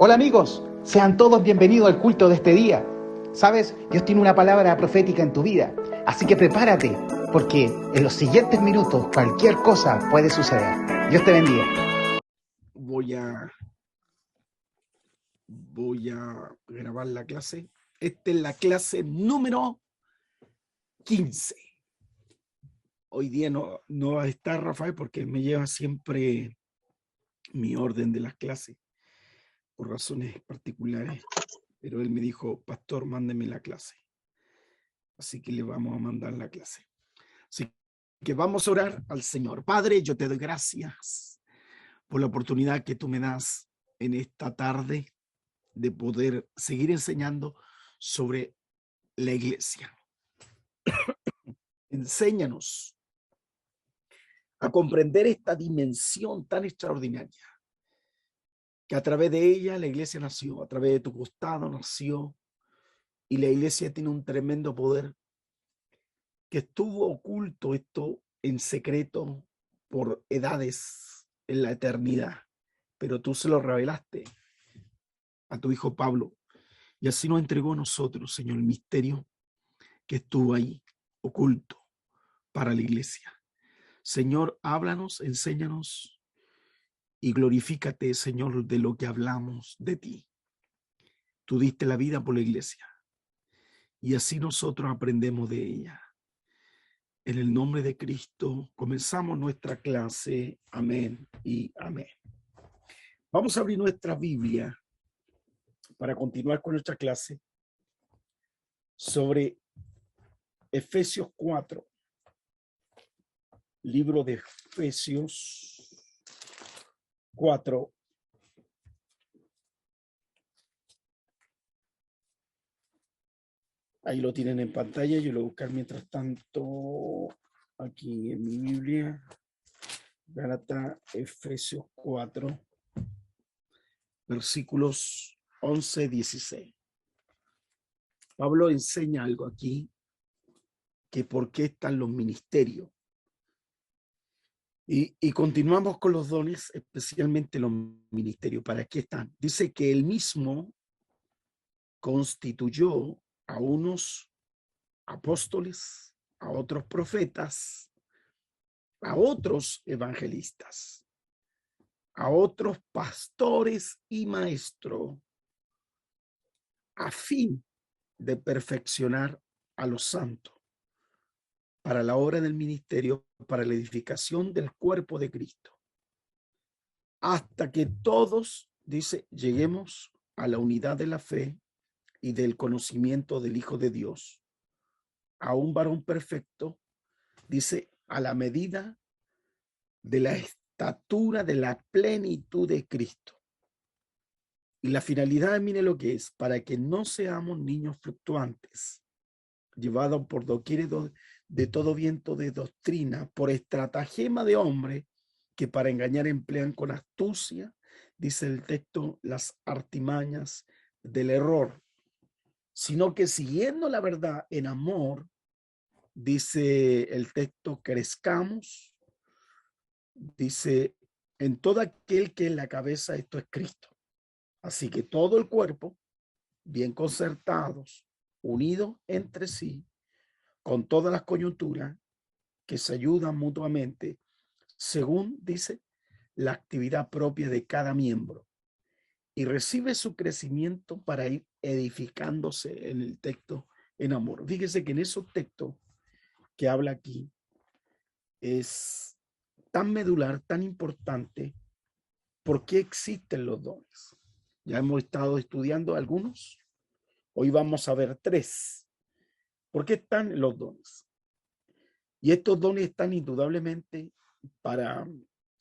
Hola amigos, sean todos bienvenidos al culto de este día. Sabes, Dios tiene una palabra profética en tu vida, así que prepárate, porque en los siguientes minutos cualquier cosa puede suceder. Dios te bendiga. Voy a grabar la clase. Esta es la clase número 15. Hoy día no va a estar Rafael porque él me lleva siempre mi orden de las clases por razones particulares, pero él me dijo, pastor, mándeme la clase. Así que le vamos a mandar la clase. Así que vamos a orar al Señor. Padre, yo te doy gracias por la oportunidad que tú me das en esta tarde de poder seguir enseñando sobre la iglesia. Enséñanos a comprender esta dimensión tan extraordinaria, que a través de ella la iglesia nació, a través de tu costado nació, y la iglesia tiene un tremendo poder que estuvo oculto esto en secreto por edades en la eternidad, pero tú se lo revelaste a tu hijo Pablo, y así nos entregó a nosotros, Señor, el misterio que estuvo ahí, oculto para la iglesia. Señor, háblanos, enséñanos y glorifícate, Señor, de lo que hablamos de ti. Tú diste la vida por la iglesia y así nosotros aprendemos de ella. En el nombre de Cristo comenzamos nuestra clase. Amén y amén. Vamos a abrir nuestra Biblia para continuar con nuestra clase sobre Efesios 4. Libro de Efesios 4. Ahí lo tienen en pantalla. Yo lo voy a buscar mientras tanto aquí en mi Biblia. Gálatas, Efesios 4, versículos 11-16. Pablo enseña algo aquí, que por qué están los ministerios. Y continuamos con los dones, especialmente los ministerios. ¿Para qué están? Dice que él mismo constituyó a unos apóstoles, a otros profetas, a otros evangelistas, a otros pastores y maestros, a fin de perfeccionar a los santos para la obra del ministerio, para la edificación del cuerpo de Cristo, hasta que todos, dice, lleguemos a la unidad de la fe y del conocimiento del Hijo de Dios, a un varón perfecto, dice, a la medida de la estatura de la plenitud de Cristo. Y la finalidad, mire lo que es, para que no seamos niños fluctuantes, llevados por doquier de todo viento de doctrina, por estratagema de hombre, que para engañar emplean con astucia, dice el texto, las artimañas del error, sino que siguiendo la verdad en amor, dice el texto, crezcamos, dice, en todo aquel que en la cabeza, esto es Cristo. Así que todo el cuerpo, bien concertados, unidos entre sí, con todas las coyunturas que se ayudan mutuamente, según dice la actividad propia de cada miembro, y recibe su crecimiento para ir edificándose en el texto en amor. Fíjese que en esos textos que habla aquí es tan medular, tan importante, ¿por qué existen los dones? Ya hemos estado estudiando algunos, hoy vamos a ver 3. ¿Por qué están los dones? Y estos dones están indudablemente para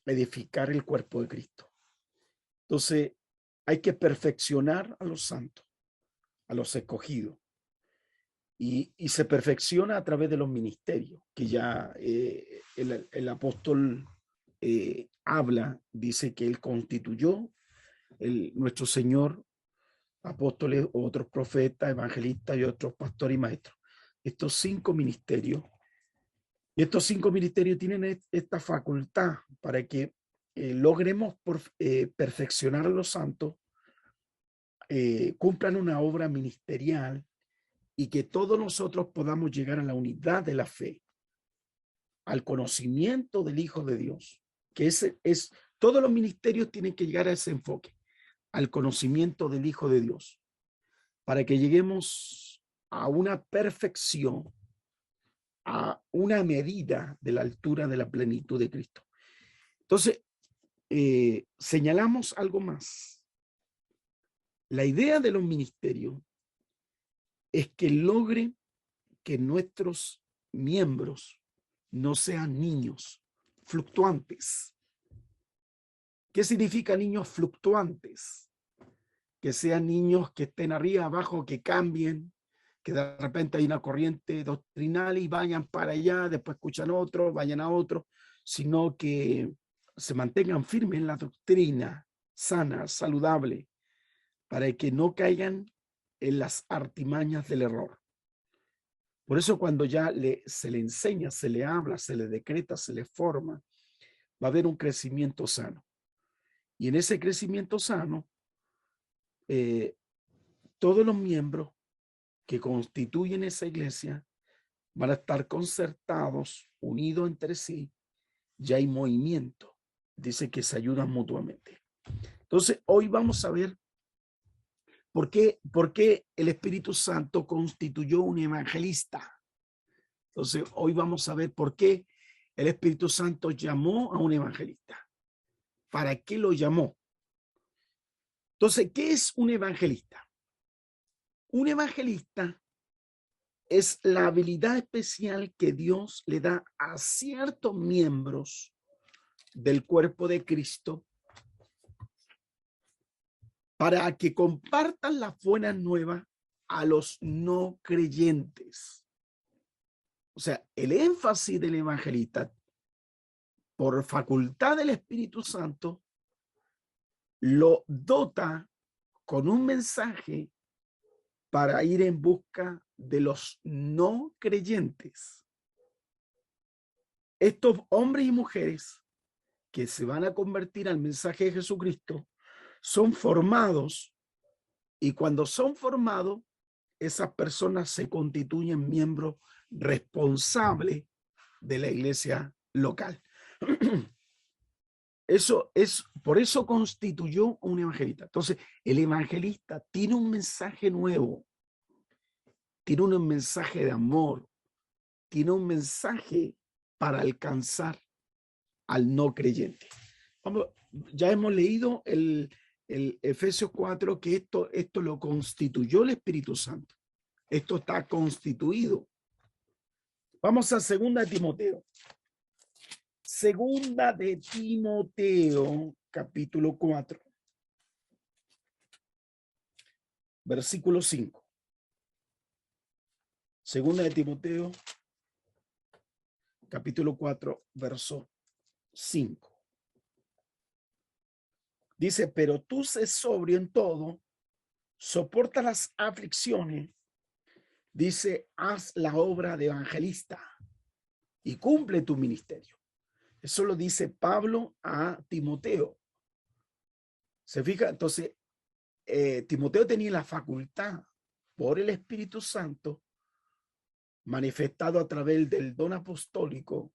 edificar el cuerpo de Cristo. Entonces, hay que perfeccionar a los santos, a los escogidos. Y se perfecciona a través de los ministerios, que ya el apóstol habla, dice que él constituyó, nuestro Señor, apóstoles, otros profetas, evangelistas y otros pastores y maestros. Estos 5 ministerios. Y estos 5 ministerios tienen esta facultad para que logremos perfeccionar a los santos cumplan una obra ministerial y que todos nosotros podamos llegar a la unidad de la fe, al conocimiento del Hijo de Dios, que todos los ministerios tienen que llegar a ese enfoque, al conocimiento del Hijo de Dios, para que lleguemos a una perfección, a una medida de la altura de la plenitud de Cristo. Entonces, señalamos algo más. La idea de los ministerios es que logre que nuestros miembros no sean niños fluctuantes. ¿Qué significa niños fluctuantes? Que sean niños que estén arriba, abajo, que cambien, que de repente hay una corriente doctrinal y vayan para allá, después escuchan otro, vayan a otro, sino que se mantengan firmes en la doctrina sana, saludable, para que no caigan en las artimañas del error. Por eso cuando ya se le enseña, se le habla, se le decreta, se le forma, va a haber un crecimiento sano. Y en ese crecimiento sano, todos los miembros que constituyen esa iglesia van a estar concertados, unidos entre sí, ya hay movimiento. Dice que se ayudan mutuamente. Entonces, hoy vamos a ver por qué el Espíritu Santo constituyó un evangelista. Entonces, hoy vamos a ver por qué el Espíritu Santo llamó a un evangelista. ¿Para qué lo llamó? Entonces, ¿qué es un evangelista? Un evangelista es la habilidad especial que Dios le da a ciertos miembros del cuerpo de Cristo para que compartan las buenas nuevas a los no creyentes. O sea, el énfasis del evangelista, por facultad del Espíritu Santo, lo dota con un mensaje para ir en busca de los no creyentes. Estos hombres y mujeres que se van a convertir al mensaje de Jesucristo son formados, y cuando son formados, esas personas se constituyen miembros responsables de la iglesia local. Por eso constituyó un evangelista. Entonces, el evangelista tiene un mensaje nuevo, tiene un mensaje de amor, tiene un mensaje para alcanzar al no creyente. Ya hemos leído el Efesios 4, que esto lo constituyó el Espíritu Santo. Esto está constituido. Vamos a 2 de Timoteo. 2 de Timoteo, capítulo 4, versículo 5. 2 de Timoteo, capítulo 4, verso 5. Dice, pero tú sé sobrio en todo, soporta las aflicciones, dice, haz la obra de evangelista y cumple tu ministerio. Eso lo dice Pablo a Timoteo. ¿Se fija? Entonces, Timoteo tenía la facultad por el Espíritu Santo manifestado a través del don apostólico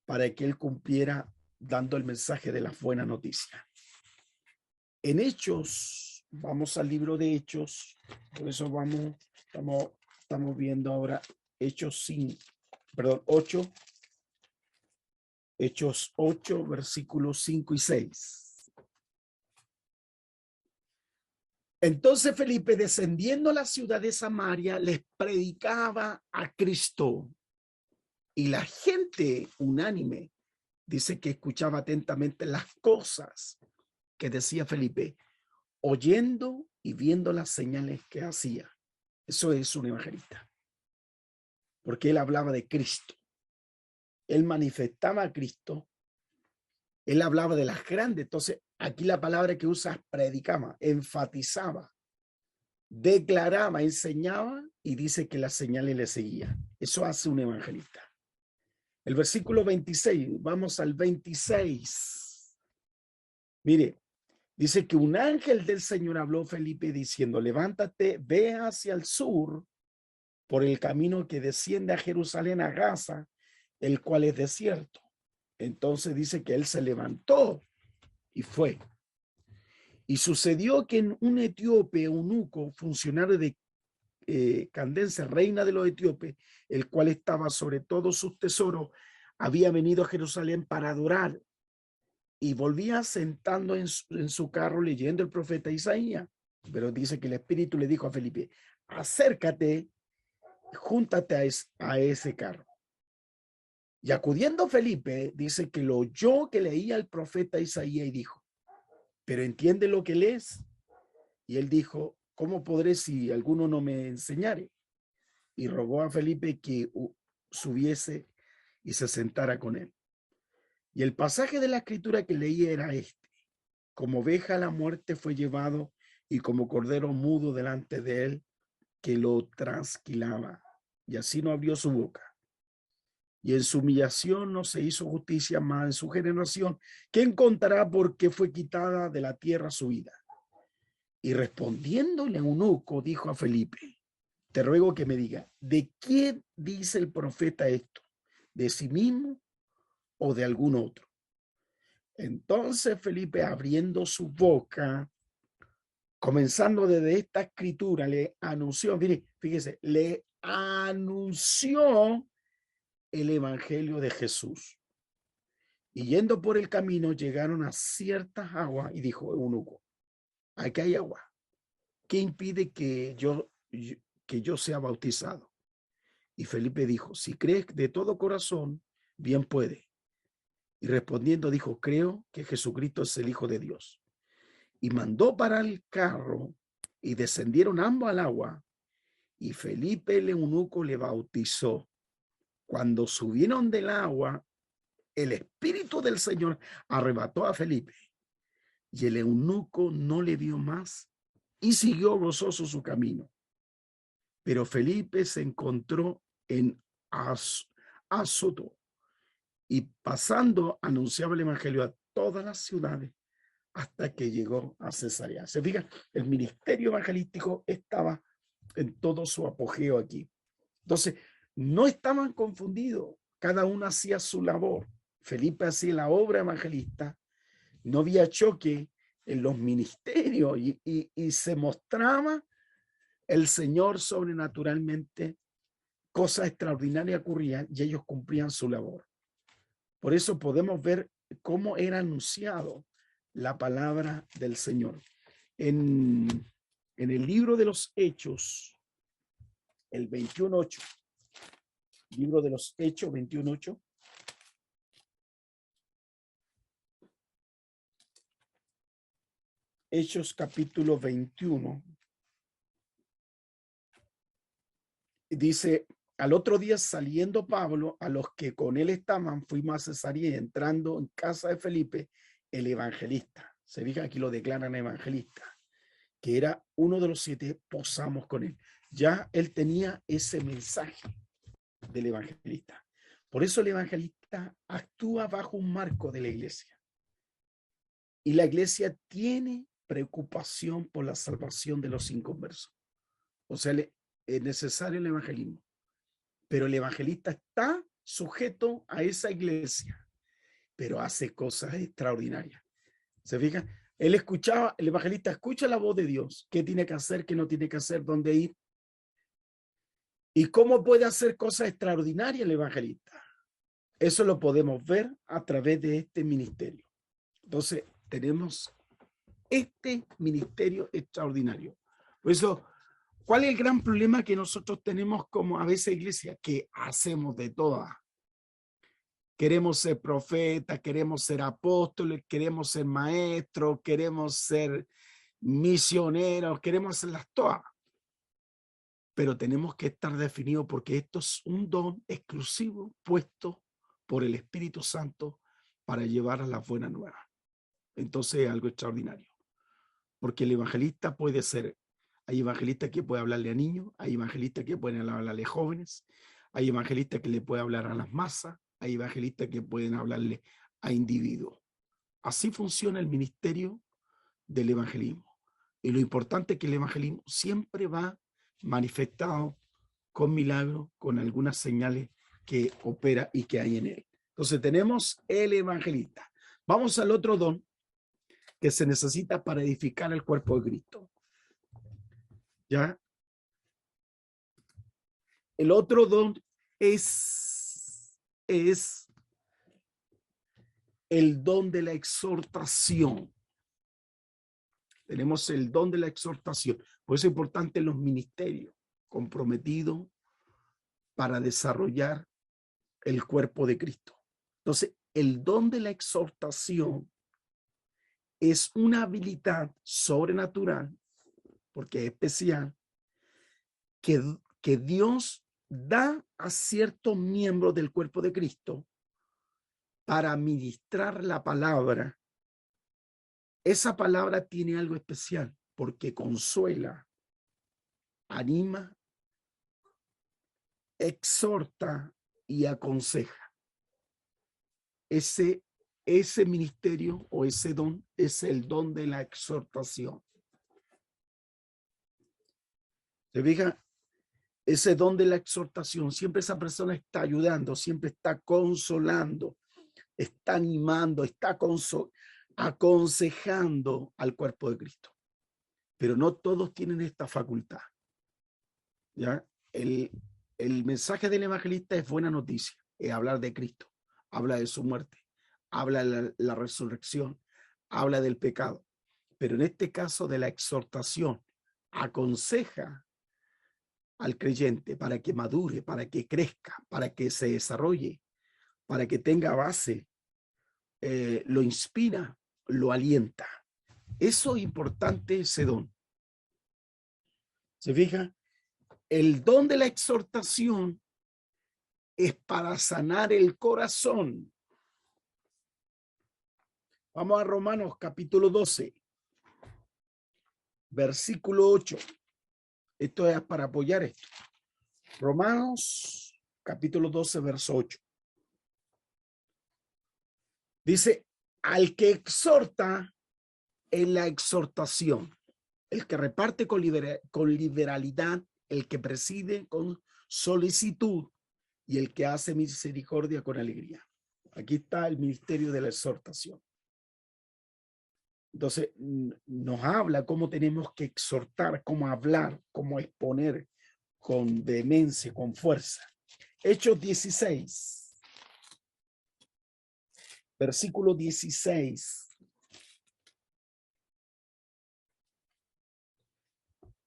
para que él cumpliera dando el mensaje de la buena noticia. En Hechos, vamos al libro de Hechos, por eso estamos viendo ahora Hechos 8, Hechos 8, versículos 5 y 6. Entonces Felipe, descendiendo a la ciudad de Samaria, les predicaba a Cristo, y la gente unánime dice que escuchaba atentamente las cosas que decía Felipe, oyendo y viendo las señales que hacía. Eso es un evangelista, porque él hablaba de Cristo, él manifestaba a Cristo, él hablaba de las grandes. Entonces aquí la palabra que usa es predicaba, enfatizaba, declaraba, enseñaba, y dice que las señales le seguían. Eso hace un evangelista. El versículo 26, vamos al 26. Mire, Dice que un ángel del Señor habló a Felipe diciendo, levántate, ve hacia el sur por el camino que desciende a Jerusalén, a Gaza, el cual es desierto. Entonces dice que él se levantó y fue. Y sucedió que en un etíope, eunuco, funcionario de Candace, reina de los etíopes, el cual estaba sobre todos sus tesoros, había venido a Jerusalén para adorar y volvía sentando en su carro leyendo el profeta Isaías. Pero dice que el Espíritu le dijo a Felipe, acércate, júntate a ese carro. Y acudiendo Felipe, dice que lo oyó que leía el profeta Isaías y dijo, ¿pero entiende lo que lees? Y él dijo, ¿cómo podré si alguno no me enseñare? Y rogó a Felipe que subiese y se sentara con él. Y el pasaje de la escritura que leí era este: como oveja a la muerte fue llevado, y como cordero mudo delante de él, que lo trasquilaba, y así no abrió su boca. Y en su humillación no se hizo justicia, más en su generación, ¿quién contará por qué fue quitada de la tierra su vida? Y respondiéndole eunuco, dijo a Felipe, te ruego que me diga, ¿de quién dice el profeta esto? ¿De sí mismo o de algún otro? Entonces Felipe, abriendo su boca, comenzando desde esta escritura, le anunció, fíjese, le anunció el evangelio de Jesús. Y yendo por el camino, llegaron a ciertas aguas y dijo eunuco, aquí hay agua. ¿Qué impide que yo sea bautizado? Y Felipe dijo, si crees de todo corazón, bien puede. Y respondiendo dijo, creo que Jesucristo es el Hijo de Dios. Y mandó para el carro y descendieron ambos al agua. Y Felipe el eunuco le bautizó. Cuando subieron del agua, el Espíritu del Señor arrebató a Felipe. Y el eunuco no le vio más y siguió gozoso su camino. Pero Felipe se encontró en Azoto y pasando anunciaba el evangelio a todas las ciudades hasta que llegó a Cesarea. Se fija, el ministerio evangelístico estaba en todo su apogeo aquí. Entonces, no estaban confundidos, cada uno hacía su labor. Felipe hacía la obra evangelista, no había choque en los ministerios y se mostraba el Señor sobrenaturalmente, cosas extraordinarias ocurrían y ellos cumplían su labor. Por eso podemos ver cómo era anunciado la palabra del Señor. En el libro de los Hechos, el 21:8, libro de los Hechos 21:8, Hechos capítulo 21, dice, al otro día saliendo Pablo, a los que con él estaban, fuimos a Cesarea, y entrando en casa de Felipe, el evangelista. Se fija, aquí lo declaran evangelista, que era uno de los 7, posamos con él. Ya él tenía ese mensaje del evangelista. Por eso el evangelista actúa bajo un marco de la iglesia. Y la iglesia tiene preocupación por la salvación de los inconversos. O sea, es necesario el evangelismo. Pero el evangelista está sujeto a esa iglesia, pero hace cosas extraordinarias. ¿Se fijan? El evangelista escucha la voz de Dios, qué tiene que hacer, qué no tiene que hacer, dónde ir. ¿Y cómo puede hacer cosas extraordinarias el evangelista? Eso lo podemos ver a través de este ministerio. Entonces, tenemos este ministerio extraordinario. Por eso, ¿cuál es el gran problema que nosotros tenemos como a veces iglesia? Que hacemos de todas. Queremos ser profetas, queremos ser apóstoles, queremos ser maestros, queremos ser misioneros, queremos hacerlas todas. Pero tenemos que estar definidos porque esto es un don exclusivo puesto por el Espíritu Santo para llevar a la buena nueva. Entonces es algo extraordinario. Porque el evangelista puede ser, hay evangelistas que pueden hablarle a niños, hay evangelistas que pueden hablarle a jóvenes, hay evangelistas que le pueden hablar a las masas, hay evangelistas que pueden hablarle a individuos. Así funciona el ministerio del evangelismo. Y lo importante es que el evangelismo siempre va manifestado con milagros, con algunas señales que opera y que hay en él. Entonces tenemos el evangelista. Vamos al otro don que se necesita para edificar el cuerpo de Cristo. ¿Ya? El otro don es el don de la exhortación. Tenemos el don de la exhortación. Por eso es importante los ministerios comprometidos para desarrollar el cuerpo de Cristo. Entonces, el don de la exhortación es una habilidad sobrenatural, porque es especial, que Dios da a ciertos miembros del cuerpo de Cristo para ministrar la palabra. Esa palabra tiene algo especial porque consuela, anima, exhorta y aconseja. Ese ministerio o ese don es el don de la exhortación. ¿Se fija? Ese don de la exhortación, siempre esa persona está ayudando, siempre está consolando, está animando, está aconsejando al cuerpo de Cristo. Pero no todos tienen esta facultad. ¿Ya? El mensaje del evangelista es buena noticia, es hablar de Cristo, habla de su muerte, habla de la resurrección, habla del pecado. Pero en este caso de la exhortación, aconseja al creyente para que madure, para que crezca, para que se desarrolle, para que tenga base, lo inspira, lo alienta. Eso es importante, ese don. ¿Se fija? El don de la exhortación es para sanar el corazón. Vamos a Romanos capítulo 12, versículo 8. Esto es para apoyar esto. Romanos capítulo 12, verso 8. Dice, al que exhorta en la exhortación, el que reparte con liberalidad, el que preside con solicitud y el que hace misericordia con alegría. Aquí está el ministerio de la exhortación. Entonces, nos habla cómo tenemos que exhortar, cómo hablar, cómo exponer con vehemencia, con fuerza. Hechos 16, versículo 16.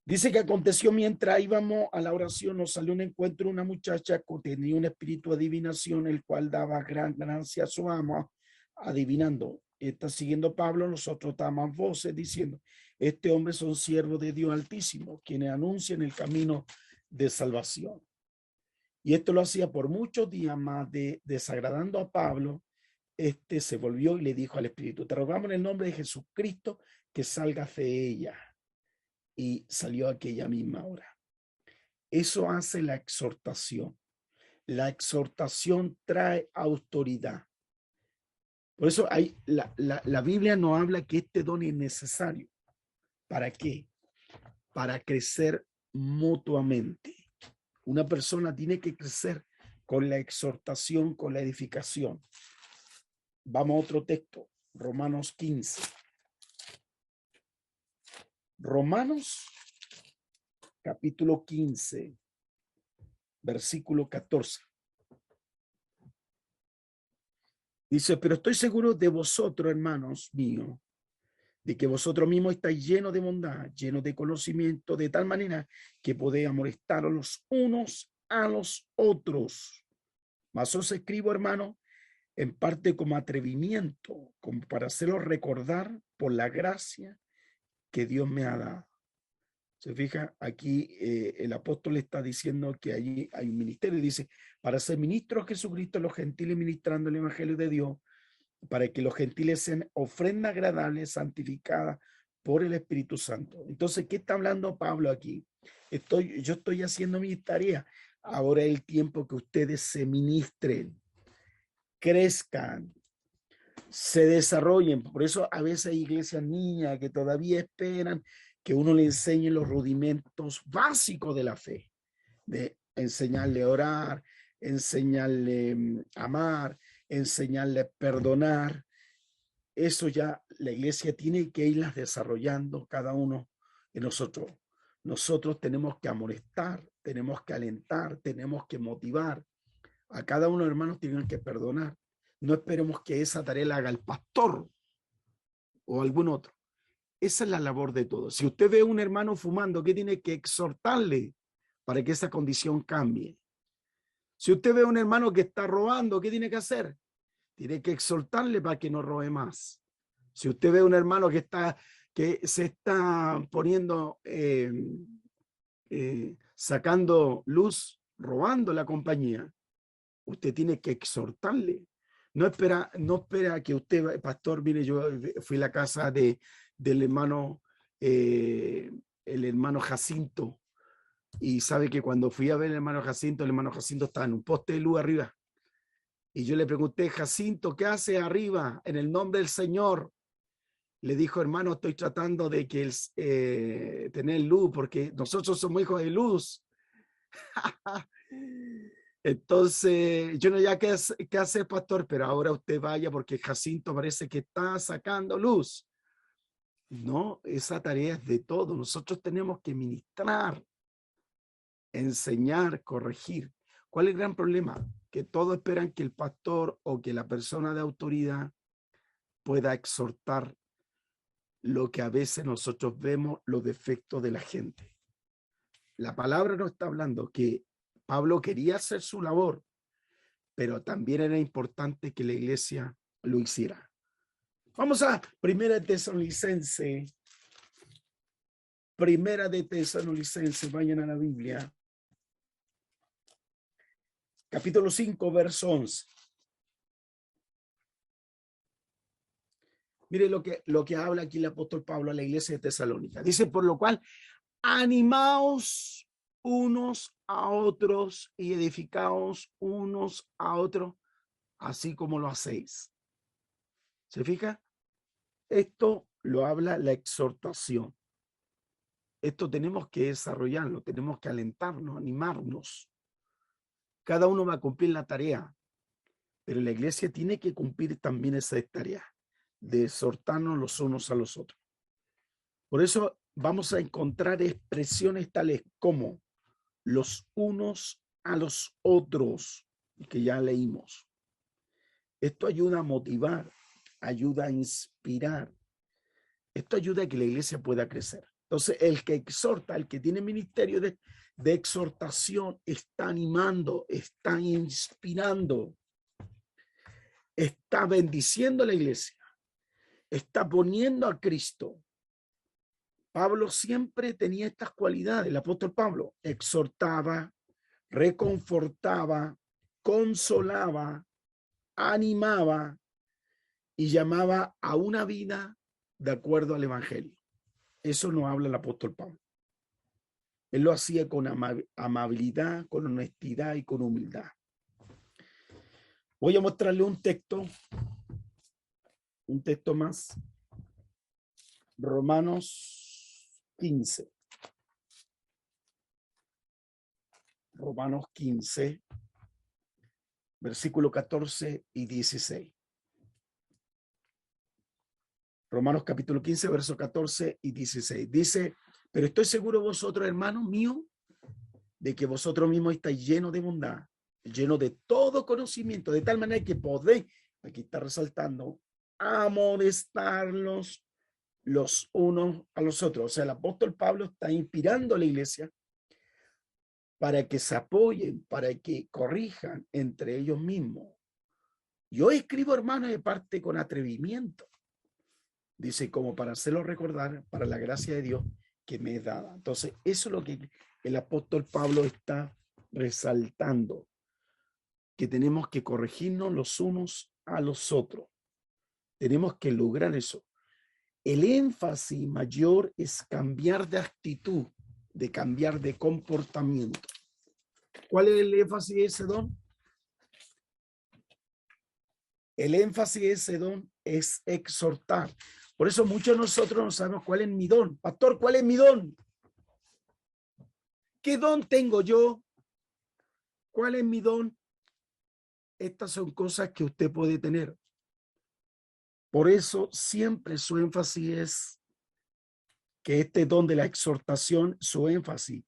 Dice que aconteció mientras íbamos a la oración, nos salió un encuentro una muchacha que tenía un espíritu de adivinación, el cual daba gran ganancia a su amo, adivinando. Está siguiendo Pablo, nosotros damos voces diciendo, este hombre son siervos de Dios Altísimo, quienes anuncian el camino de salvación. Y esto lo hacía por muchos días más, desagradando a Pablo. Este se volvió y le dijo al espíritu, te rogamos en el nombre de Jesucristo que salgas de ella. Y salió aquella misma hora. Eso hace la exhortación. La exhortación trae autoridad. Por eso la Biblia nos habla que este don es necesario. ¿Para qué? Para crecer mutuamente. Una persona tiene que crecer con la exhortación, con la edificación. Vamos a otro texto, Romanos 15. Romanos capítulo 15, versículo 14. Dice, pero estoy seguro de vosotros, hermanos míos, de que vosotros mismos estáis llenos de bondad, llenos de conocimiento, de tal manera que podéis amonestaros los unos a los otros. Mas os escribo, hermano, en parte como atrevimiento, como para haceros recordar por la gracia que Dios me ha dado. Se fija, aquí el apóstol está diciendo que allí hay un ministerio, dice, para ser ministro de Jesucristo, los gentiles ministrando el evangelio de Dios, para que los gentiles sean ofrenda agradable, santificada por el Espíritu Santo. Entonces, ¿qué está hablando Pablo aquí? Yo estoy haciendo mi tarea. Ahora es el tiempo que ustedes se ministren, crezcan, se desarrollen. Por eso a veces hay iglesias niñas que todavía esperan que uno le enseñe los rudimentos básicos de la fe, de enseñarle a orar, enseñarle a amar, enseñarle a perdonar. Eso ya la iglesia tiene que irlas desarrollando cada uno de nosotros. Nosotros tenemos que amonestar, tenemos que alentar, tenemos que motivar. A cada uno de los hermanos tienen que perdonar. No esperemos que esa tarea la haga el pastor o algún otro. Esa es la labor de todos. Si usted ve a un hermano fumando, ¿qué tiene que exhortarle para que esa condición cambie? Si usted ve a un hermano que está robando, ¿qué tiene que hacer? Tiene que exhortarle para que no robe más. Si usted ve a un hermano que se está poniendo, sacando luz, robando la compañía, usted tiene que exhortarle. No espera que usted, pastor, mire, yo fui a la casa del hermano, el hermano Jacinto, y sabe que cuando fui a ver al hermano Jacinto estaba en un poste de luz arriba. Y yo le pregunté, Jacinto, ¿qué hace arriba en el nombre del Señor? Le dijo, hermano, estoy tratando de que tener luz, porque nosotros somos hijos de luz. Entonces, yo no ya qué hacer, pastor, pero ahora usted vaya porque Jacinto parece que está sacando luz. No, esa tarea es de todos. Nosotros tenemos que ministrar, enseñar, corregir. ¿Cuál es el gran problema? Que todos esperan que el pastor o que la persona de autoridad pueda exhortar lo que a veces nosotros vemos los defectos de la gente. La palabra nos está hablando que Pablo quería hacer su labor, pero también era importante que la iglesia lo hiciera. Vamos a Primera de Tesalonicenses, vayan a la Biblia. Capítulo 5, verso 11. Mire lo que habla aquí el apóstol Pablo a la iglesia de Tesalónica. Dice, por lo cual, animaos unos a otros y edificaos unos a otros, así como lo hacéis. ¿Se fija? Esto lo habla la exhortación. Esto tenemos que desarrollarlo, tenemos que alentarnos, animarnos. Cada uno va a cumplir la tarea, pero la iglesia tiene que cumplir también esa tarea de exhortarnos los unos a los otros. Por eso vamos a encontrar expresiones tales como los unos a los otros, que ya leímos. Esto ayuda a motivar, ayuda a inspirar. Esto ayuda a que la iglesia pueda crecer. Entonces, el que exhorta, el que tiene ministerio de exhortación, está animando, está inspirando, está bendiciendo a la iglesia, está poniendo a Cristo. Pablo siempre tenía estas cualidades. El apóstol Pablo exhortaba, reconfortaba, consolaba, animaba y llamaba a una vida de acuerdo al evangelio. Eso nos habla el apóstol Pablo. Él lo hacía con amabilidad, con honestidad y con humildad. Voy a mostrarle un texto más. Romanos 15. Romanos 15, versículo 14 y 16. Romanos capítulo 15, versos 14 y 16. Dice, pero estoy seguro vosotros, hermanos míos, de que vosotros mismos estáis llenos de bondad, llenos de todo conocimiento, de tal manera que podéis, aquí está resaltando, amonestarlos los unos a los otros. O sea, el apóstol Pablo está inspirando a la iglesia para que se apoyen, para que corrijan entre ellos mismos. Yo escribo, hermanos, de parte con atrevimiento. Dice, como para hacerlo recordar, para la gracia de Dios que me es dada. Entonces, eso es lo que el apóstol Pablo está resaltando, que tenemos que corregirnos los unos a los otros. Tenemos que lograr eso. El énfasis mayor es cambiar de actitud, de cambiar de comportamiento. ¿Cuál es el énfasis de ese don? El énfasis de ese don es exhortar. Por eso muchos de nosotros no sabemos cuál es mi don. Pastor, ¿cuál es mi don? ¿Qué don tengo yo? ¿Cuál es mi don? Estas son cosas que usted puede tener. Por eso siempre su énfasis es que este don de la exhortación, su énfasis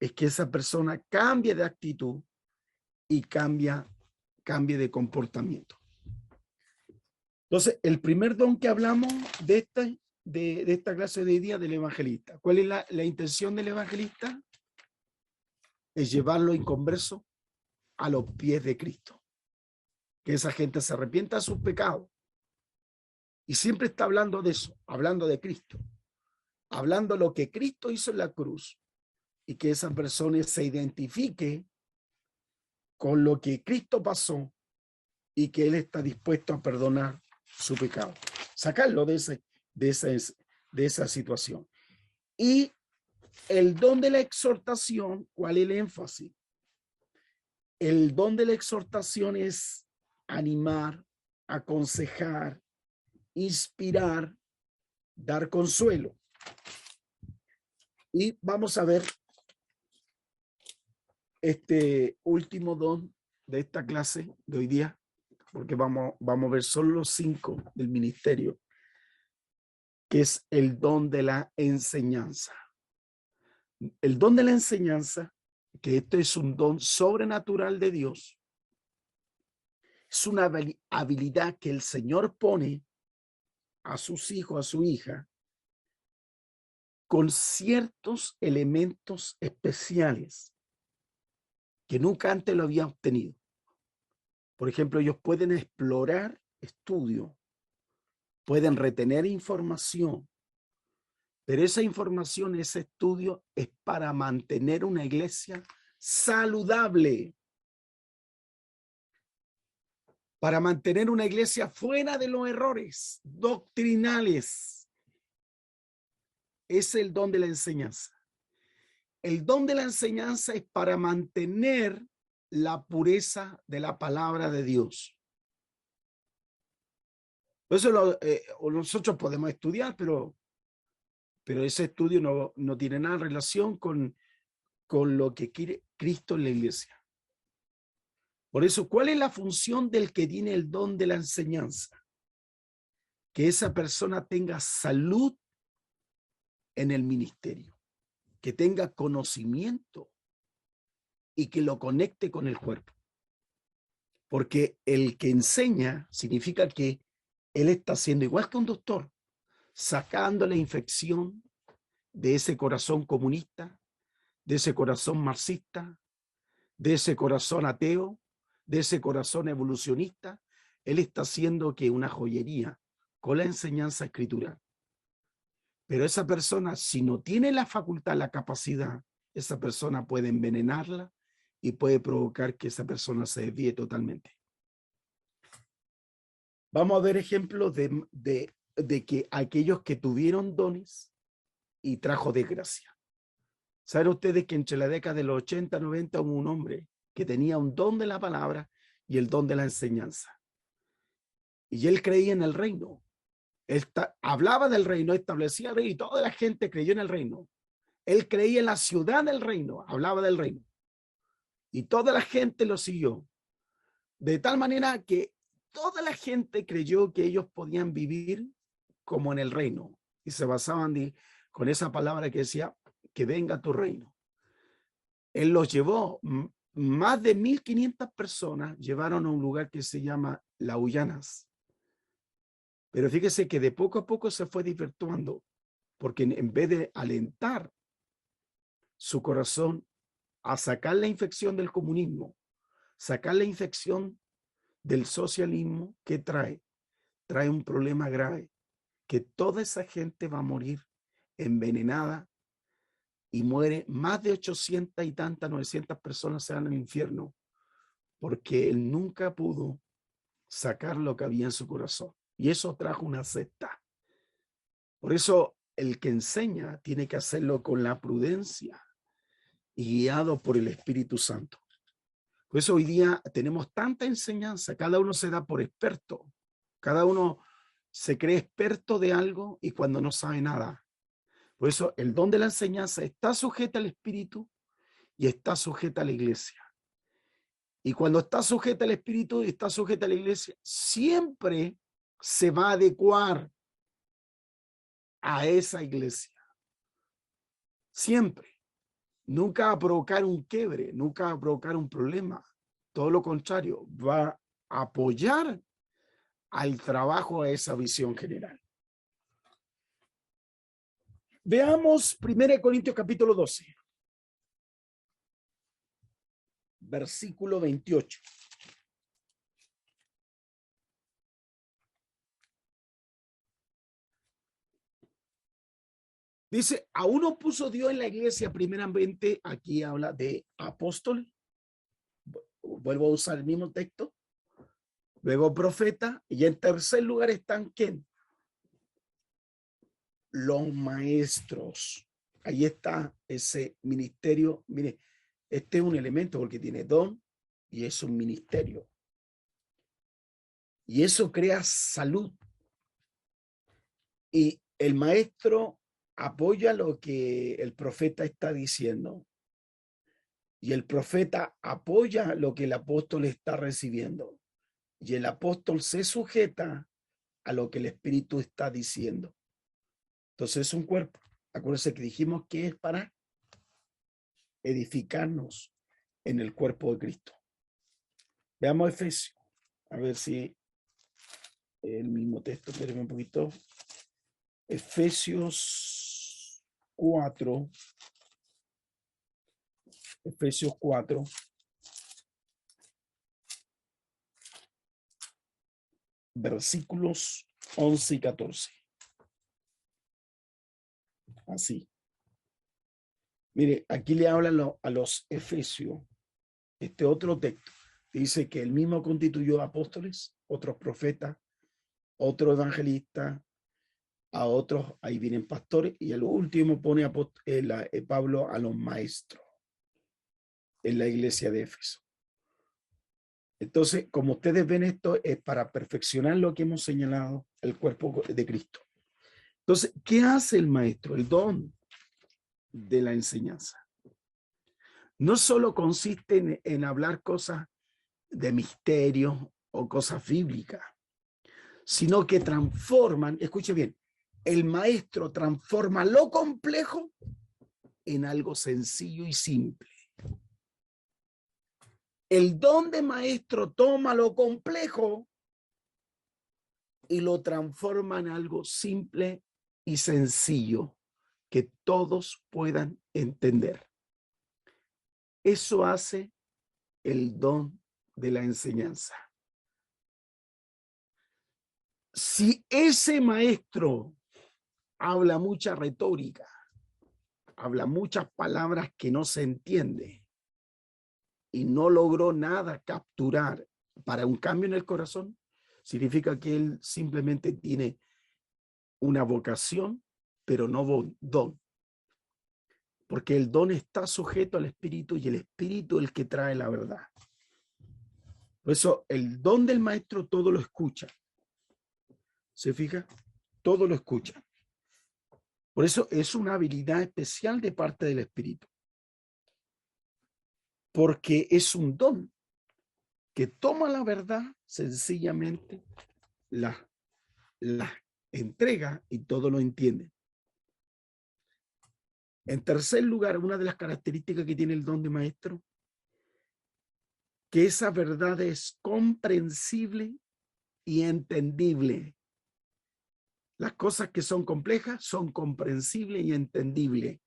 es que esa persona cambie de actitud y cambie de comportamiento. Entonces, el primer don que hablamos de esta clase de hoy día del evangelista. ¿Cuál es la intención del evangelista? Es llevarlo inconverso a los pies de Cristo. Que esa gente se arrepienta de sus pecados. Y siempre está hablando de eso, hablando de Cristo. Hablando de lo que Cristo hizo en la cruz. Y que esa persona se identifique con lo que Cristo pasó y que Él está dispuesto a perdonar su pecado. Sacarlo de esa situación. Y el don de la exhortación, ¿cuál es el énfasis? El don de la exhortación es animar, aconsejar, inspirar, dar consuelo. Y vamos a ver este último don de esta clase de hoy día, porque vamos a ver solo los 5 del ministerio, que es el don de la enseñanza. El don de la enseñanza, que esto es un don sobrenatural de Dios, es una habilidad que el Señor pone a sus hijos, a su hija, con ciertos elementos especiales que nunca antes lo habían obtenido. Por ejemplo, ellos pueden explorar estudio, pueden retener información, pero esa información, ese estudio es para mantener una iglesia saludable, para mantener una iglesia fuera de los errores doctrinales. Es el don de la enseñanza. El don de la enseñanza es para mantener la pureza de la palabra de Dios. Eso nosotros podemos estudiar, pero ese estudio no tiene nada de relación con lo que quiere Cristo en la iglesia. Por eso, ¿cuál es la función del que tiene el don de la enseñanza? Que esa persona tenga salud en el ministerio, que tenga conocimiento y que lo conecte con el cuerpo. Porque el que enseña significa que él está haciendo igual que un doctor, sacando la infección de ese corazón comunista, de ese corazón marxista, de ese corazón ateo, de ese corazón evolucionista. Él está haciendo que una joyería con la enseñanza escritural. Pero esa persona, si no tiene la facultad, la capacidad, esa persona puede envenenarla y puede provocar que esa persona se desvíe totalmente. Vamos a ver ejemplos de que aquellos que tuvieron dones y trajo desgracia. ¿Saben ustedes que entre la década de los 80, 90 hubo un hombre que tenía un don de la palabra y el don de la enseñanza? Y él creía en el reino. Hablaba del reino, establecía el reino y toda la gente creyó en el reino. Él creía en la ciudad del reino, hablaba del reino. Y toda la gente lo siguió. De tal manera que toda la gente creyó que ellos podían vivir como en el reino. Y se basaban con esa palabra que decía, que venga tu reino. Él los llevó, más de 1.500 personas llevaron a un lugar que se llama La Huyanas. Pero fíjese que de poco a poco se fue desvirtuando, porque en vez de alentar su corazón a sacar la infección del comunismo, sacar la infección del socialismo, ¿qué trae? Trae un problema grave, que toda esa gente va a morir envenenada y muere más de 800 y tantas, 900 personas se van al infierno, porque él nunca pudo sacar lo que había en su corazón. Y eso trajo una secta. Por eso el que enseña tiene que hacerlo con la prudencia y guiado por el Espíritu Santo. Por eso hoy día tenemos tanta enseñanza, cada uno se da por experto, cada uno se cree experto de algo y cuando no sabe nada. Por eso el don de la enseñanza está sujeta al Espíritu y está sujeta a la iglesia. Y cuando está sujeta al Espíritu y está sujeta a la iglesia, siempre se va a adecuar a esa iglesia. Siempre. Nunca va a provocar un quiebre, nunca va a provocar un problema. Todo lo contrario, va a apoyar al trabajo, a esa visión general. Veamos 1 Corintios capítulo 12, versículo 28. Dice, a uno puso Dios en la iglesia, primeramente, aquí habla de apóstol. Vuelvo a usar el mismo texto. Luego profeta. Y en tercer lugar están ¿quién? Los maestros. Ahí está ese ministerio. Mire, este es un elemento porque tiene don y es un ministerio. Y eso crea salud. Y el maestro apoya lo que el profeta está diciendo. Y el profeta apoya lo que el apóstol está recibiendo. Y el apóstol se sujeta a lo que el Espíritu está diciendo. Entonces es un cuerpo. Acuérdense que dijimos que es para edificarnos en el cuerpo de Cristo. Veamos Efesios. A ver si el mismo texto, espérenme un poquito. Efesios 4. Efesios 4. Versículos 11 y 14. Así. Mire, aquí le hablan a los efesios. Este otro texto dice que él mismo constituyó apóstoles, otros profetas, otros evangelistas, a otros, ahí vienen pastores, y al último pone Pablo a los maestros en la iglesia de Éfeso. Entonces, como ustedes ven, esto es para perfeccionar lo que hemos señalado, el cuerpo de Cristo. Entonces, ¿qué hace el maestro? El don de la enseñanza. No solo consiste en hablar cosas de misterio o cosas bíblicas, sino que transforman, escuche bien, el maestro transforma lo complejo en algo sencillo y simple. El don de maestro toma lo complejo y lo transforma en algo simple y sencillo que todos puedan entender. Eso hace el don de la enseñanza. Si ese maestro habla mucha retórica, habla muchas palabras que no se entiende y no logró nada capturar para un cambio en el corazón, significa que él simplemente tiene una vocación, pero no don. Porque el don está sujeto al Espíritu y el Espíritu es el que trae la verdad. Por eso el don del maestro todo lo escucha. ¿Se fija? Todo lo escucha. Por eso es una habilidad especial de parte del Espíritu. Porque es un don que toma la verdad, sencillamente la entrega y todo lo entiende. En tercer lugar, una de las características que tiene el don de maestro, que esa verdad es comprensible y entendible. Las cosas que son complejas son comprensibles y entendibles.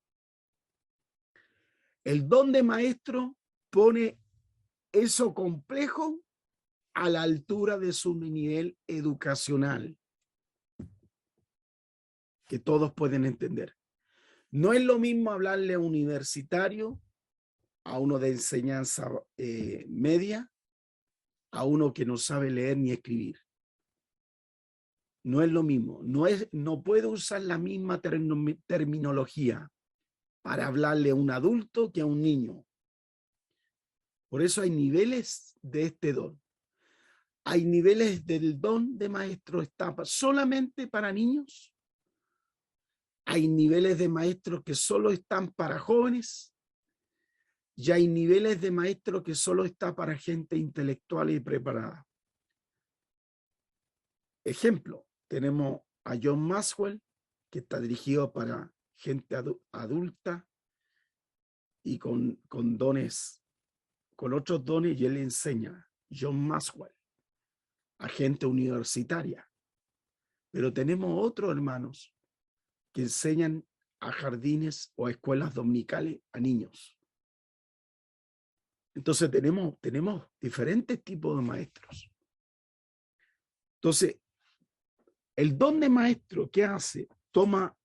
El don de maestro pone eso complejo a la altura de su nivel educacional, que todos pueden entender. No es lo mismo hablarle a un universitario, a uno de enseñanza media, a uno que no sabe leer ni escribir. No es lo mismo. No puedo usar la misma terminología para hablarle a un adulto que a un niño. Por eso hay niveles de este don. Hay niveles del don de maestro, está solamente para niños. Hay niveles de maestros que solo están para jóvenes. Y hay niveles de maestro que solo está para gente intelectual y preparada. Ejemplo, tenemos a John Maxwell, que está dirigido para gente adulta y con dones, con otros dones, y él enseña, John Maxwell, a gente universitaria. Pero tenemos otros hermanos que enseñan a jardines o a escuelas dominicales a niños. Entonces tenemos diferentes tipos de maestros. Entonces, el don de maestro, ¿qué hace? Toma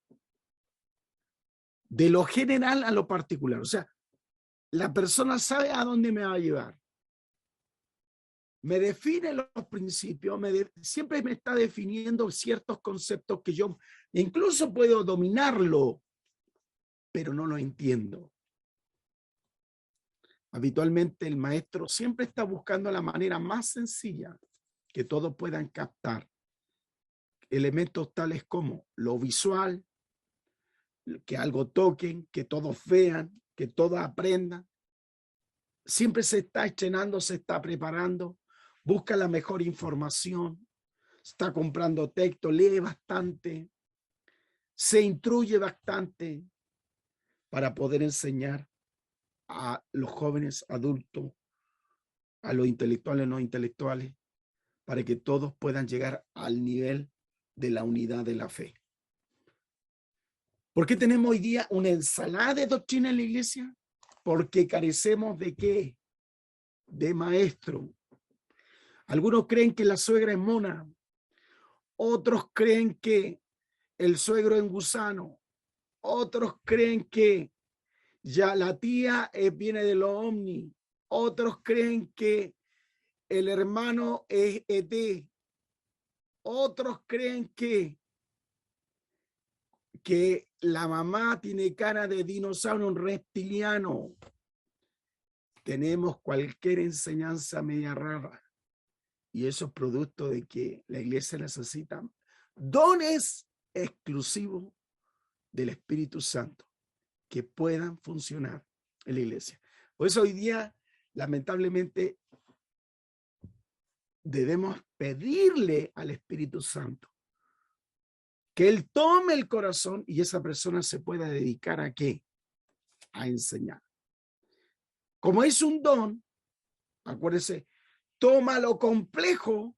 de lo general a lo particular. O sea, la persona sabe a dónde me va a llevar. Me define los principios, siempre me está definiendo ciertos conceptos que yo incluso puedo dominarlo, pero no lo entiendo. Habitualmente el maestro siempre está buscando la manera más sencilla que todos puedan captar elementos tales como lo visual, que algo toquen, que todos vean, que todos aprendan. Siempre se está estrenando, se está preparando, busca la mejor información, está comprando texto, lee bastante, se instruye bastante para poder enseñar a los jóvenes adultos, a los intelectuales no intelectuales, para que todos puedan llegar al nivel de la unidad de la fe. ¿Por qué tenemos hoy día una ensalada de doctrina en la iglesia? Porque carecemos de ¿qué? De maestro. Algunos creen que la suegra es mona, otros creen que el suegro es gusano, otros creen que ya la tía viene de lo ovni, otros creen que el hermano es ET, otros creen que la mamá tiene cara de dinosaurio, un reptiliano. Tenemos cualquier enseñanza media rara. Y eso es producto de que la iglesia necesita dones exclusivos del Espíritu Santo que puedan funcionar en la iglesia. Por eso hoy día, lamentablemente, debemos pedirle al Espíritu Santo que Él tome el corazón y esa persona se pueda dedicar ¿a qué? A enseñar. Como es un don, acuérdese, toma lo complejo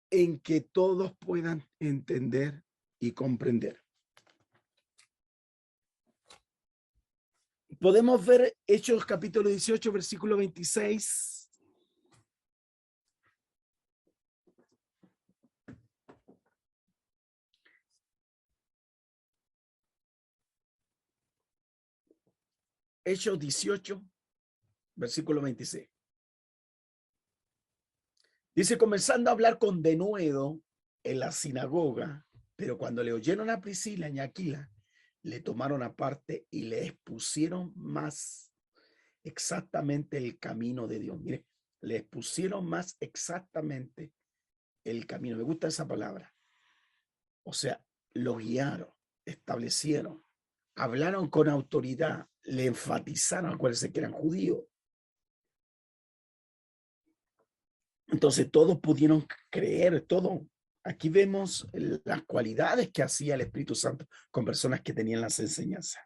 en que todos puedan entender y comprender. Podemos ver Hechos capítulo 18, versículo 26. Hechos 18, versículo 26. Dice, comenzando a hablar con denuedo en la sinagoga, pero cuando le oyeron a Priscila y a Aquila, le tomaron aparte y le expusieron más exactamente el camino de Dios. Mire, le expusieron más exactamente el camino. Me gusta esa palabra. O sea, lo guiaron, establecieron, hablaron con autoridad, le enfatizaron, acuérdense que eran judíos. Entonces todos pudieron creer, todo. Aquí vemos las cualidades que hacía el Espíritu Santo con personas que tenían las enseñanzas.